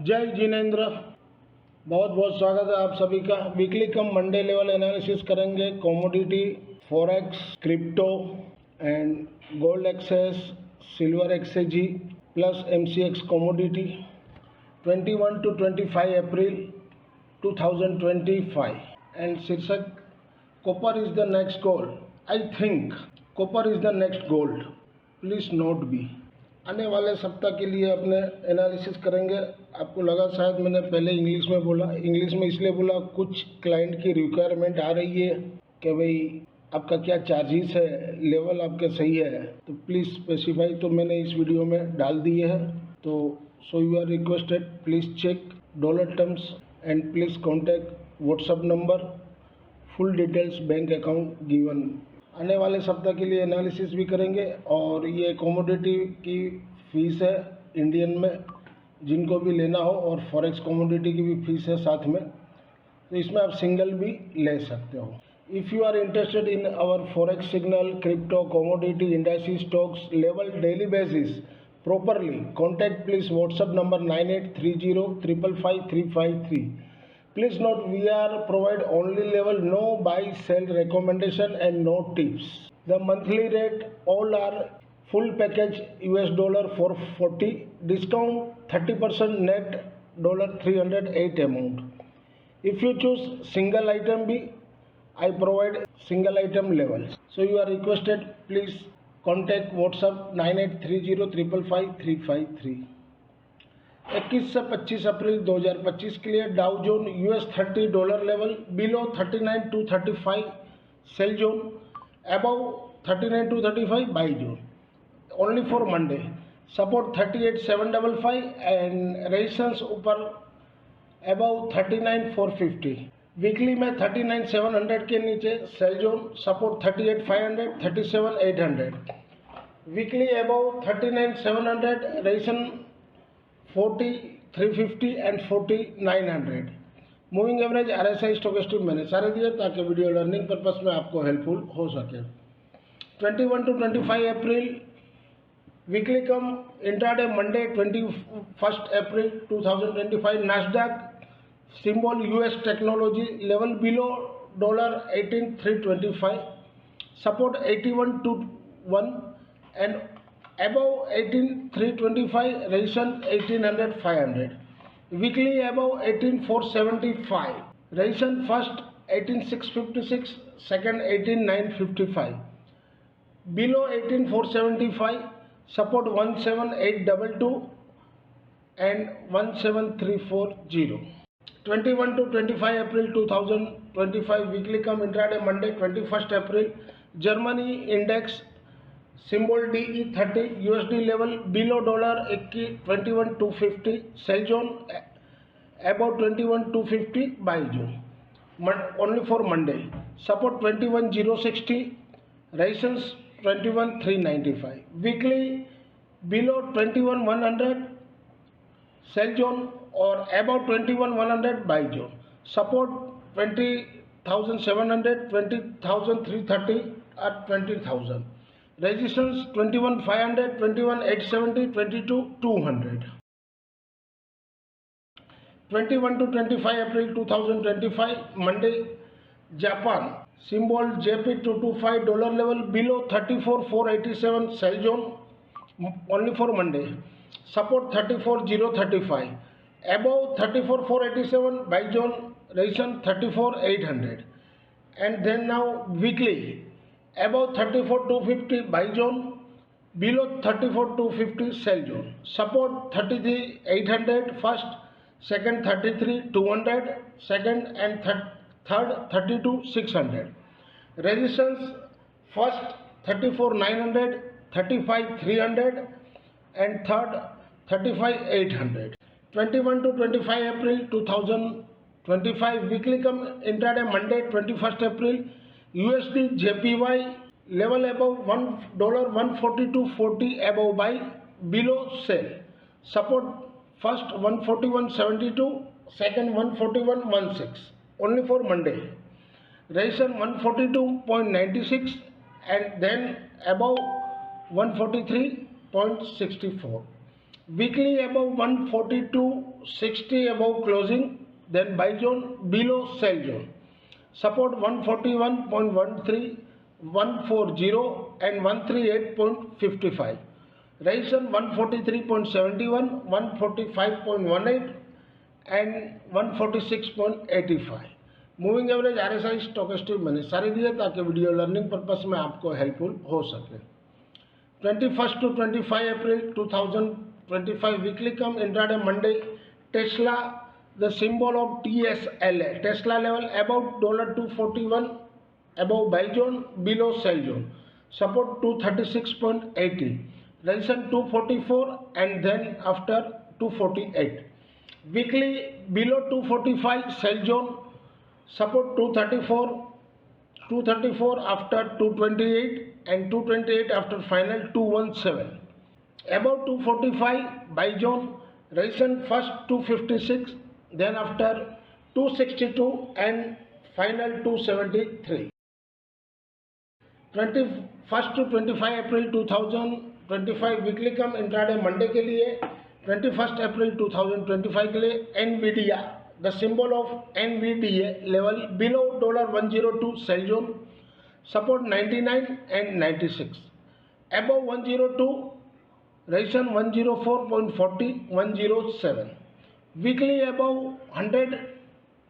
जय जिनेन्द्र। बहुत बहुत स्वागत है आप सभी का। Weekly cum Monday level analysis करेंगे commodity, forex, crypto and gold access, silver exchange plus MCX commodity 21 to 25 April 2025 and शीर्षक copper is the next gold. I think copper is the next gold, please note B. आने वाले सप्ताह के लिए अपने analysis करेंगे। आपको लगा शायद मैंने पहले इंग्लिश में बोला। इंग्लिश में इसलिए बोला, कुछ क्लाइंट की रिक्वायरमेंट आ रही है कि भाई आपका क्या चार्जेस है, लेवल आपके सही है तो प्लीज़ स्पेसिफाई, तो मैंने इस वीडियो में डाल दिए है। तो so you are requested please check dollar terms and please contact WhatsApp number, full details bank account given. आने वाले सप्ताह के लिए एनालिसिस भी करेंगे। और ये कमोडिटी की फीस है इंडियन में, जिनको भी लेना हो, और फॉरेक्स कमोडिटी की भी फीस है साथ में, तो इसमें आप सिंगल भी ले सकते हो। If you are interested in our forex signal, crypto, commodity, industry, stocks level daily basis properly, contact please WhatsApp number 9830555353. Please note, we are provide only level, no buy sell recommendation and no tips. The monthly rate all are full package US dollar 440, discount 30% net $308 amount. If you choose single item B, I provide single item levels. So you are requested please contact WhatsApp 9830555353। 21 से 25 अप्रैल 2025 के लिए Dow Jones US30 dollar level below 39,235, sell zone above 39,235, buy zone only for Monday. Support 38,755 and resistance ऊपर above 39,450। Weekly में 39,700 के नीचे sell zone, support 38,500, 37,800। Weekly above 39,700, resistance 40,350 and 40,900। Moving average, RSI, stochastic मैंने सारे दिए ताकि वीडियो लर्निंग पर्पस में आपको हेल्पफुल हो सके। 21 to 25 April weekly cum intraday Monday 21 April 2025। Nasdaq symbol US technology level below $18,325, support 8121 and above 18,325, resistance 1800-500. Weekly above 18,475, resistance first 18,656, second 18,955. Below 18,475, support 17,822 and 17,340. 21 to 25 April 2025 weekly cum intraday Monday 21 April. Germany index symbol DE30 USD level below $21,250, cell zone above 21,250, by zone only for Monday. Support 21,060, resistance 21,395। Weekly below 21,100, sell zone और about 21,100, by zone. Support 20,700, 20,330 और 20,000। Resistance 21,500, 21,870, 22,200। 21 to 25 April 2025 Monday. Japan symbol JP225 dollar level below 34,487, sell zone only for Monday. Support 34,035, above 34,487, buy zone, resistance 34,800. And then now weekly above 34,250, buy zone, below 34,250, sell zone. Support 33,800 first, second 33,200, second and third 32,600. Resistance first 34,900, 35,300 and third 35,800. 21 to 25 April 2025 weekly cum intraday Monday 21 April. USD JPY level above $1.14240, above buy, below sell. Support first 141.72, second 141.16 only for Monday. Resistance 142.96 and then above 143.64. Weekly above 142.60 above closing, then buy zone, below sell zone. Support 141.13, 140 and 138.55. Resistance 143.71, 145.18 and 146.85. Moving average RSI stochastic मैंने सारे दिए ताकि video learning purpose में आपको helpful हो सके. 21st to 25 April 2025 weekly come intraday Monday. Tesla, the symbol of TSLA. Tesla level above $241 above buy zone, below sell zone. Support 236.80. Resistance 244 and then after 248. Weekly below 245 sell zone. Support 234 after 228 and 228 after final 217. Above 245 buy zone. Resistance first 256, then after 262 and final 273. 21st to 25 April 2025 weekly cum intraday Monday के लिए. 21st April 2025 के लिए NVIDIA, the symbol of NVDA level below $102 sell zone. Support 99 and 96. Above 102 resistance 104.40, 107. Weekly above 100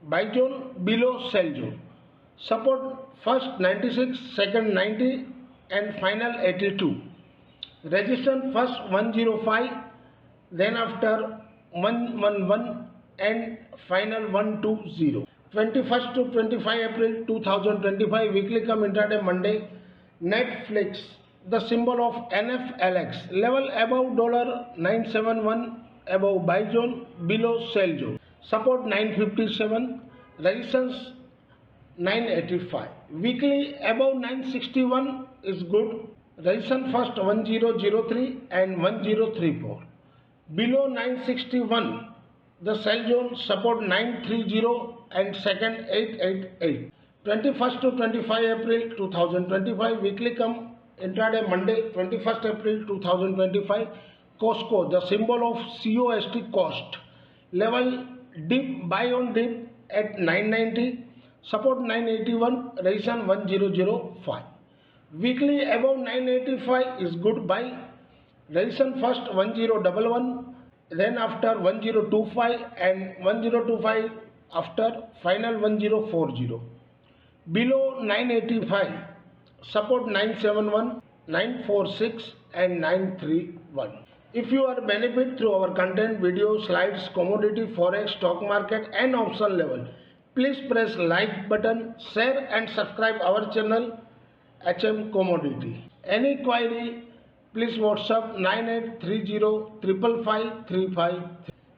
buy zone, below sell zone. Support first 96, second 90 and final 82. Resistance first 105, then after 111 and final 120. 21st to 25 April 2025 weekly come intraday Monday. Netflix, the symbol of NFLX, level above $971 above buy zone, below sell zone. Support 957, resistance 985. Weekly above 961 is good. Resistance first 1003 and 1034. Below 961 the sell zone. Support 930 and second 888. 21st to 25 April 2025 weekly come intraday Monday. 21st April 2025 Costco, the symbol of COST, cost, level dip, buy on dip at 990. Support 981, resistance 1005. Weekly above 985 is good buy. Resistance first 1011, then after 1025 and 1025 after final 1040. Below 985 support 971, 946 and 931. If you are benefit through our content, video, slides, commodity, forex, stock market and option level, please press like button, share and subscribe our channel HM Commodity. Any query please WhatsApp 9830555535.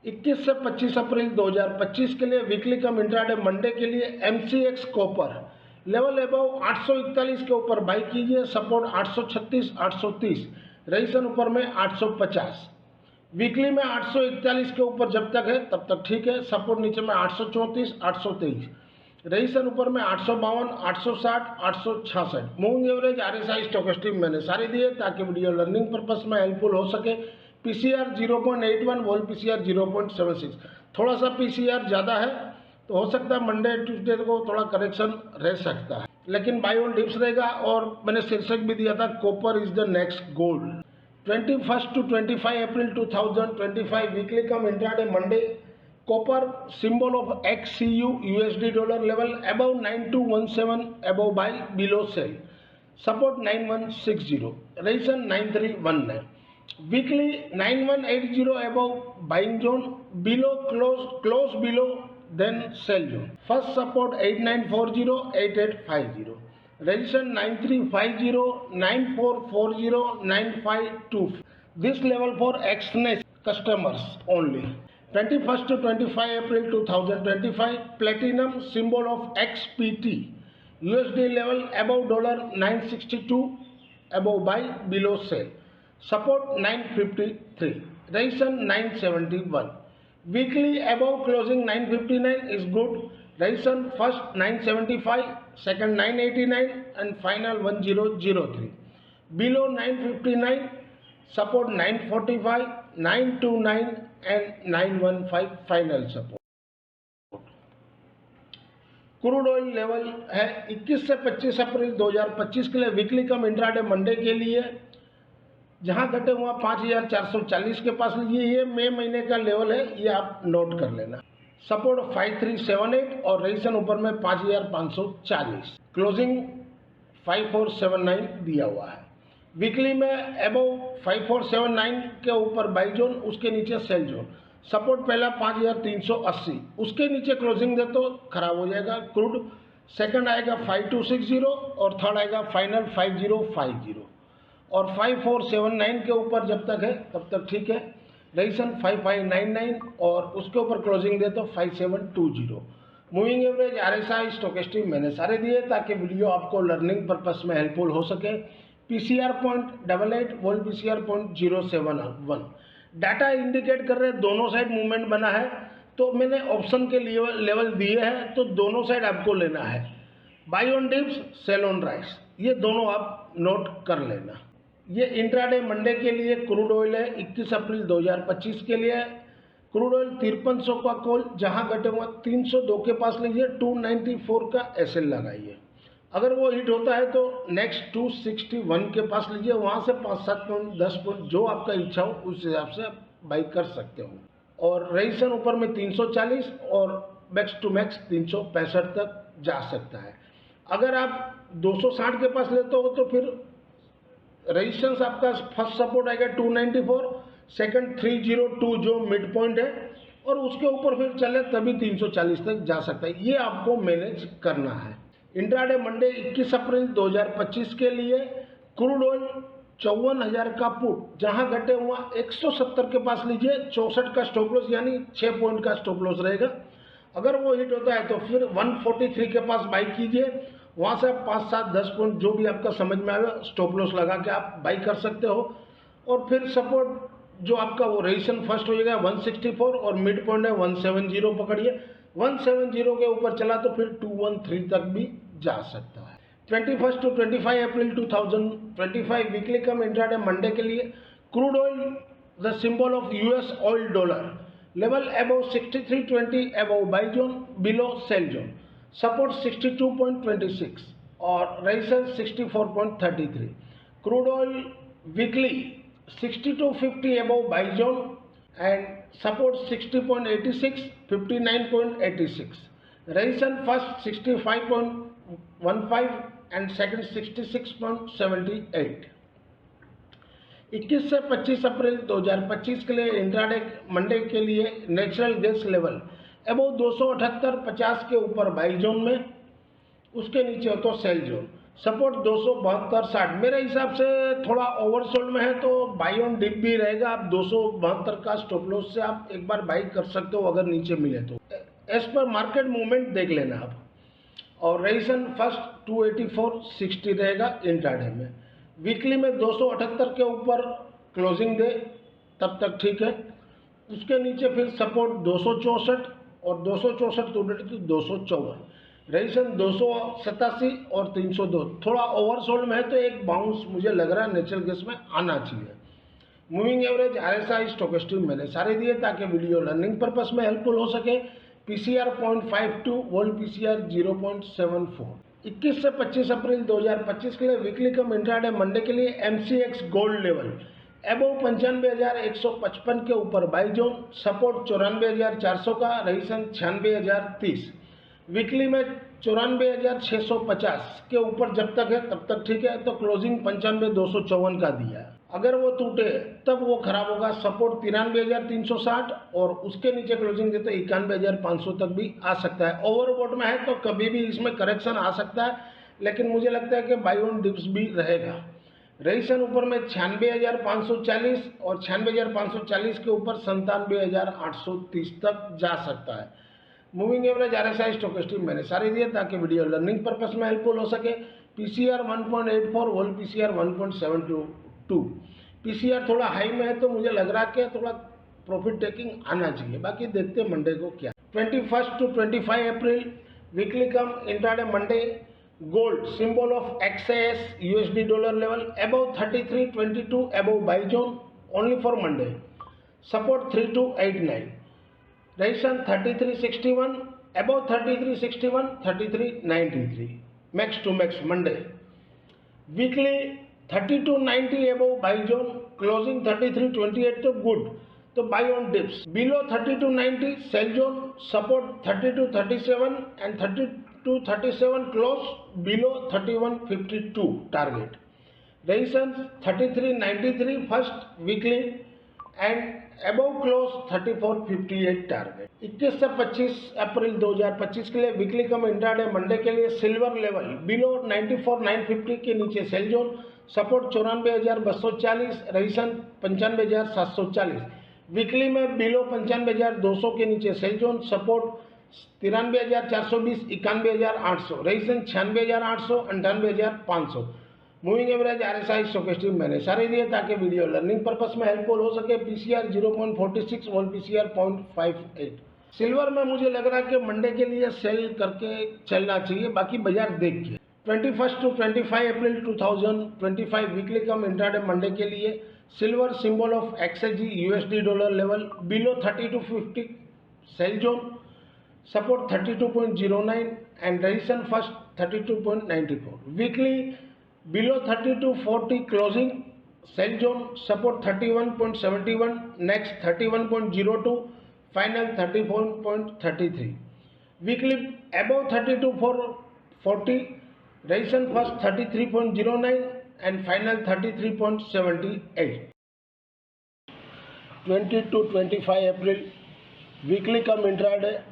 21 से 25 अप्रैल 2025 के लिए weekly cum intraday Monday के लिए MCX copper level above 841 के ऊपर by कीजिए. Support 836, 830. Resistance ऊपर में 850. वीकली में 841 के ऊपर जब तक है तब तक ठीक है. सपोर्ट नीचे में 834, 823. रेजिस्टेंस ऊपर में 852, 860, 866. मूविंग एवरेज RSI स्टोकेस्टिक मैंने सारे दिए ताकि वीडियो लर्निंग पर्पस में हेल्पफुल हो सके. PCR 0.81, वोल PCR 0.76. थोड़ा सा PCR ज़्यादा है तो हो सकता है मंडे ट्यूसडे को थोड़ा करेक्शन रह सकता है, लेकिन बाय ऑन डिप्स रहेगा. और मैंने शीर्षक भी दिया था copper is the next gold. 21st to 25 April 2025 weekly cum intraday Monday. Copper, symbol of XCU USD dollar level above 9217 above buy, below sell. Support 9160. Resistance 9319. Weekly 9180 above buying zone, below close below then sell zone. First support 8940, 8850. Resistance 9350, 9440, 952. This level for XNES customers only. 21st to 25 April 2025 platinum, symbol of XPT, USD level above $962 above buy, below sell. Support 953. Resistance 971. Weekly above closing 959 is good. Resistance first 975, second 989 and final 1003. Below 959 support 945, 929 and 915 final support. Crude oil level है 21 से 25 अप्रैल 2025 के लिए weekly cum intraday Monday के लिए, जहां घटे हुआ 5440 के पास लीजिए। ये मई महीने का लेवल है, ये आप नोट कर लेना। सपोर्ट 5378 और रेजिस्टेंस ऊपर में 5540, क्लोजिंग 5479 दिया हुआ है। वीकली में अबव 5479 के ऊपर बाई जोन, उसके नीचे सेल जोन। सपोर्ट पहला 5380, उसके नीचे क्लोजिंग दे तो खराब हो जाएगा क्रूड। सेकंड आएगा 5260 और थर्ड आएगा फाइनल 5050 और 5479 के ऊपर जब तक है तब तक ठीक है। रेजिस्टेंस 5599 और उसके ऊपर क्लोजिंग दे तो 5720। मूविंग एवरेज, आरएसआई, स्टोकेस्टिक मैंने सारे दिए ताकि वीडियो आपको लर्निंग पर्पस में हेल्पफुल हो सके। PCR 0.88, volt PCR 0.071। Data indicate कर रहे दोनों साइड मूवमेंट बना है, तो मैंने ऑप्शन के लिए लेवल दिए हैं, तो दोनों साइड आपको लेना है। Buy on dips, sell on rise, ये दोनों आप नोट कर लेना। ये इंट्राडे मंडे के लिए क्रूड ऑयल है 21 अप्रैल 2025 के लिए। क्रूड ऑयल 5300 का कॉल, जहां घटे हुआ 302 के पास लीजिए, 294 का एसएल लगाइए। अगर वो हिट होता है तो नेक्स्ट 261 के पास लीजिए, वहां से 5-7 पॉइंट 10 पॉइंट जो आपका इच्छा हो उस हिसाब से आप बाई कर सकते हो। और रेजिस्टेंस ऊपर में 340 और मैक्स टू मैक्स 365 तक जा सकता है। अगर आप 260 के पास लेते हो तो फिर रेजिस्टेंस आपका फर्स्ट सपोर्ट आएगा 294, सेकंड 302 जो मिड पॉइंट है, और उसके ऊपर फिर चले तभी 340 तक जा सकता है। ये आपको मैनेज करना है। इंट्राडे मंडे 21 अप्रैल 2025 के लिए क्रूड ऑयल 54,000 का पुट, जहां घटे हुआ 170 के पास लीजिए, 64 का स्टॉप लॉस यानी 6 पॉइंट का स्टॉप लॉस रहेगा। अगर वो हिट होता है तो फिर 143 के पास बाई कीजिए, वहां से 5-7-10 पॉइंट जो भी आपका समझ में आएगा स्टॉप लॉस लगा के आप बाई कर सकते हो। और फिर सपोर्ट जो आपका वो रेजिस्टेंस फर्स्ट हो जाएगा 164 और मिड पॉइंट है 170 पकड़िए। 170 के ऊपर चला तो फिर 213 तक भी जा सकता है। 21 to 25 April 2025 weekly cum intraday Monday के लिए crude oil the symbol of US oil dollar level above 6320, above buy zone, below cell zone. Support 62.26 और resistance 64.33। Crude oil weekly 6250 above buy zone and support 60.86, 59.86. Resistance first 65.15 and second 66.78. 21 से 25 अप्रैल 2025 के लिए intraday Monday के लिए natural gas level above 278.50 के ऊपर by zone में, उसके नीचे हो तो सेल जोन। सपोर्ट 272.60 मेरे हिसाब से थोड़ा ओवरसोल्ड में है, तो बाई ऑन डिप भी रहेगा। आप 272 का स्टॉप लॉस से आप एक बार बाई कर सकते हो अगर नीचे मिले तो। एज पर मार्केट मूवमेंट देख लेना आप। और रेजिस्टेंस फर्स्ट 284.60 रहेगा इंट्राडे में। वीकली में 278 के ऊपर क्लोजिंग दे तब तक ठीक है। उसके नीचे फिर सपोर्ट 264 और 264 टूटे तो 254। रेजिस्टेंस 287 और 302। थोड़ा ओवरसोल्ड में है तो एक बाउंस मुझे लग रहा है नेचुरल गैस में आना चाहिए। मूविंग एवरेज, आरएसआई, स्टोकेस्टिक मैंने सारे दिए ताकि वीडियो लर्निंग पर्पस में हेल्पफुल हो सके। PCR 0.52, volt PCR 0.74। 21 से 25 अप्रैल 2025 के लिए वीकली कम इंट्राडे मंडे के लिए एमसीएक्स गोल्ड लेवल अबव 95,155 के ऊपर बाई जोन। सपोर्ट 94,400 का, रेजिस्टेंस 96,030। वीकली में 94,650 के ऊपर जब तक है तब तक ठीक है, तो क्लोजिंग 95,254 का दिया है। अगर वो टूटे तब वो खराब होगा। सपोर्ट 93,360 और उसके नीचे क्लोजिंग देते 91,500 तक भी आ सकता है। ओवरबॉट में है तो कभी भी इसमें करेक्शन आ सकता है, लेकिन मुझे लगता है कि बाई ऑन डिप्स भी रहेगा। रेजिस्टेंस ऊपर में 96,540 और 96,540 के ऊपर 97,830 तक जा सकता है। मूविंग एवरेज, आरएसआई, स्टोकेस्टिक मैंने सारे दिए ताकि वीडियो लर्निंग पर्पस में हेल्पफुल हो सके। PCR 1.84, volt PCR 1.72। पीसीआर थोड़ा हाई में है तो मुझे लग रहा है कि थोड़ा प्रॉफिट टेकिंग आना चाहिए। बाकी देखते हैं मंडे को क्या। 21 to 25 April weekly cum intraday Monday gold symbol of XS USD dollar level above 33.22 above buy zone only for Monday. support 3289, resistance 3361, above 3361, 3393, max to max Monday. Weekly 3290 above buy zone, closing 3328 तो good, तो buy on dips. Below 3290 sell zone, support 3237 and 3237 close below 3152 target. Resistance 3393 first weekly and above close 3458 target. 21 से 25 अप्रैल 2025 के लिए weekly cum intraday Monday के लिए silver level below 94,950 के नीचे sell zone, support 94,240, resistance 95,740. Weekly में below 95,200 के नीचे sell zone, support 93,420, 91,800, resistance 96,800, 98,500. Moving average RSI stochastic मैंने सारे दिए ताकि वीडियो लर्निंग पर्पस में हेल्पफुल हो सके. PCR 0.46, volt PCR 0.58. सिल्वर में मुझे लग रहा है कि मंडे के लिए सेल करके चलना चाहिए, बाकी बाजार देख के. 21 to 25 April 2025 weekly cum intraday Monday के लिए silver symbol of XAG USD dollar level below 3250 cell zone, support 32.09 and resistance first 32.94. Weekly below 3240 closing sell zone, support 31.71, next 31.02, final 34.33. Weekly above 3240, resistance first 33.09 and final 33.78. 20 to 25 April weekly come intraday.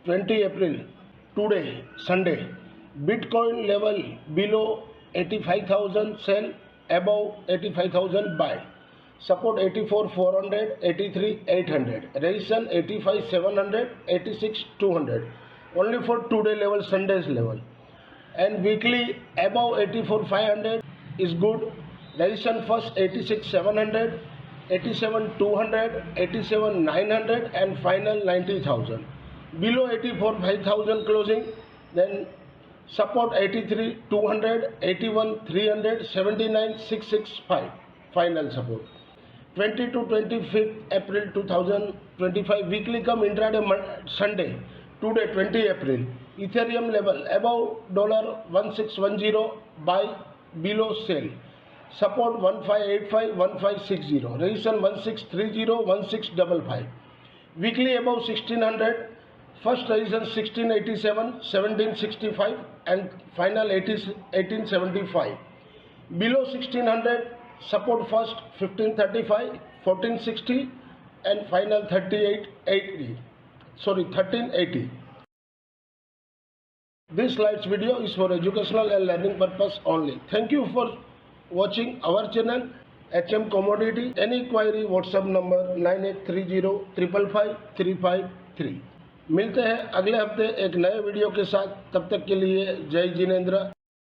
20 April today Sunday, Bitcoin level below 85,000 sell, above 85,000 buy, support 84,400, 83,800, resistance 85,700, 86,200, only for today level, Sunday's level. And weekly above 84,500 is good, resistance first 86,700, 87,200, 87,900 and final 90,000. Below 84,500 closing, then support 83,200, 81,300, 79,665 final support. 20 to 25 April 2025 weekly come intraday Sunday today 20 April. Ethereum level above $1610 buy, below sell, support 1585, 1560, resistance 1630, 1655. Weekly above 1600, first resistance 1687, 1765 and final 1875. Below 1600, support first 1535, 1460 and final 1380. This slides video is for educational and learning purpose only. Thank you for watching our channel HM Commodity. Any query WhatsApp number 9830 555 353. मिलते हैं अगले हफ्ते एक नए video के साथ. तब तक के लिए जय जिनेंद्र.